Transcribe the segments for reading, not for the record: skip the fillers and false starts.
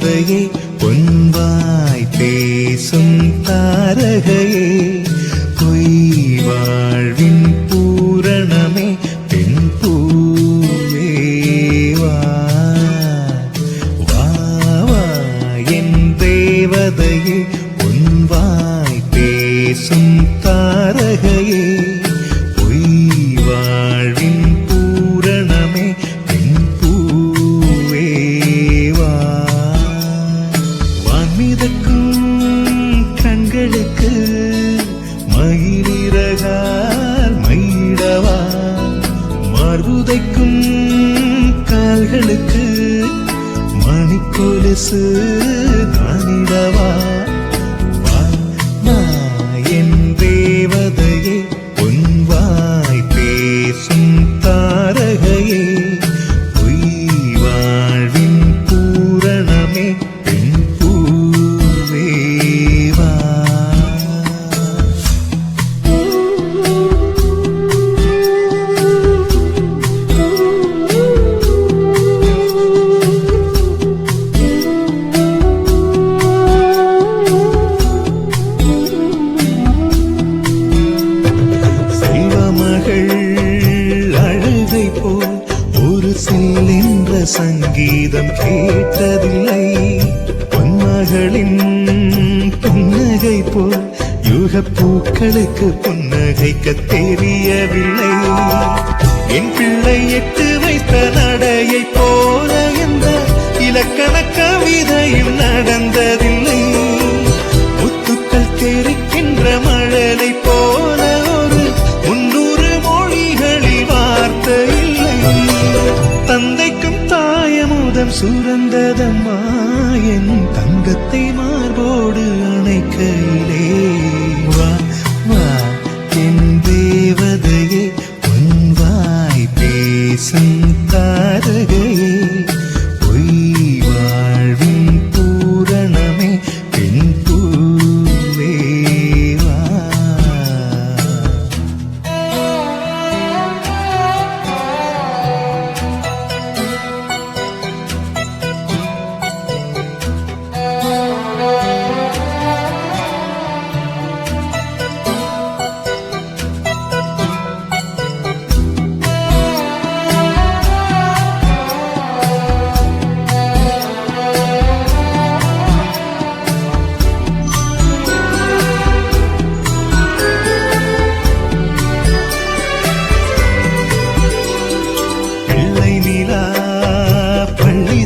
தேவதையே பொன்வாய் பேசும் தாரகையே பொய் வாழ்வின் பூரணமே பெண் பூவேவா வா என் தேவதையே பொன்வாய் பேசும் தாரகையே பொய் வாழ்வின் பூரணமே பெண் பூவேவா வான்மிதக்கும் கண்களுக்கு மயிலிறகால் மயிடவா மார்புதைக்கும் கால்களுக்கு மணிக்கொலுசு நானிடவா என் தேவதையே பொன்வாய் பேசும் தாரகையே பொய் வாழ்வின் பூரணமே பெண் பூவேவா அழுகை போல் ஒரு சில்லென்ற சங்கீதம் கேட்டதில்லை பொன்மகளின் புன்னகை போல் யுகப்பூக்களுக்கு புன்னகைக்க தெரியவில்லை என் பிள்ளை எட்டு வைத்த நடையை போல என்ற இலக்கண கவிதையும் நடந்ததில்லை முத்துக்கள் தெரிக்கின்ற மழலை போல ஒரு 300 மொழிகளில் வார்த்தை இல்லை தந்தைக்கும் தாயமுதம் சுரந்ததம்மா என் தங்கத்தை மார்போடு அணைக்கையிலே வா வா என் தேவதையே பொன்வாய் பேசும் தாரகையே பொய் வாழ்வின் பூரணமே பெண் பூவேவா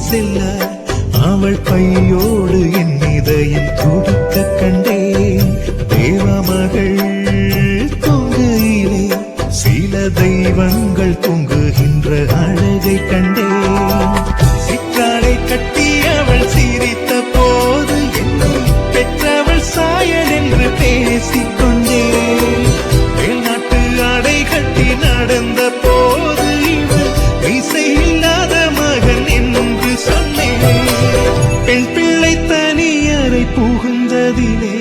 செல்ல அவள் பையோடு என் இதயம் துடிக்க கண்டேன் தேவமகள் தொங்கையிலே சில தெய்வங்கள் தொங்குகின்ற அழகை கண்டேன் சிற்றாடை கட்டி அவள் சிரித்த போது என்னை பெற்றவள் சாயல் என்று பேசிக்கொண்டேன் வெளிநாட்டு ஆடை கட்டி நடந்த போது இவள் இசையில்லாத மகன் என்று சொன்னேன் பெண் பிள்ளை தனியறை புகுந்ததிலே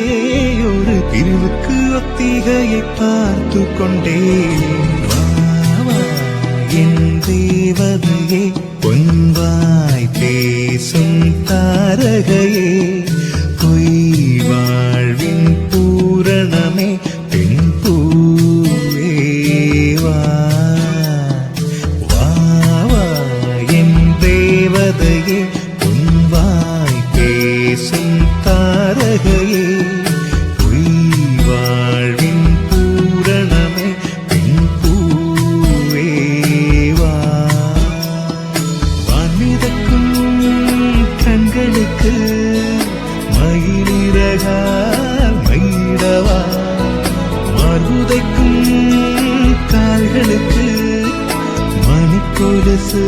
ஒரு பிரிவுக்கு ஒத்திகையை பார்த்து கொண்டேன் என் தேவதையே பொன்வாய் பேசும் தாரகையே பொய் வாழ்வின் பூரணமே பெண் பூவேவா தேவதையே பொன்வாய் பேசும் தாரகையே பொய் வாழ்வின் பூரணமே பெண் பூவேவா வான்மிதக்கும் கண்களுக்கு மயிலிறகால் மயிடவா மார்புதைக்கும் கால்களுக்கு மணிக்கொலுசு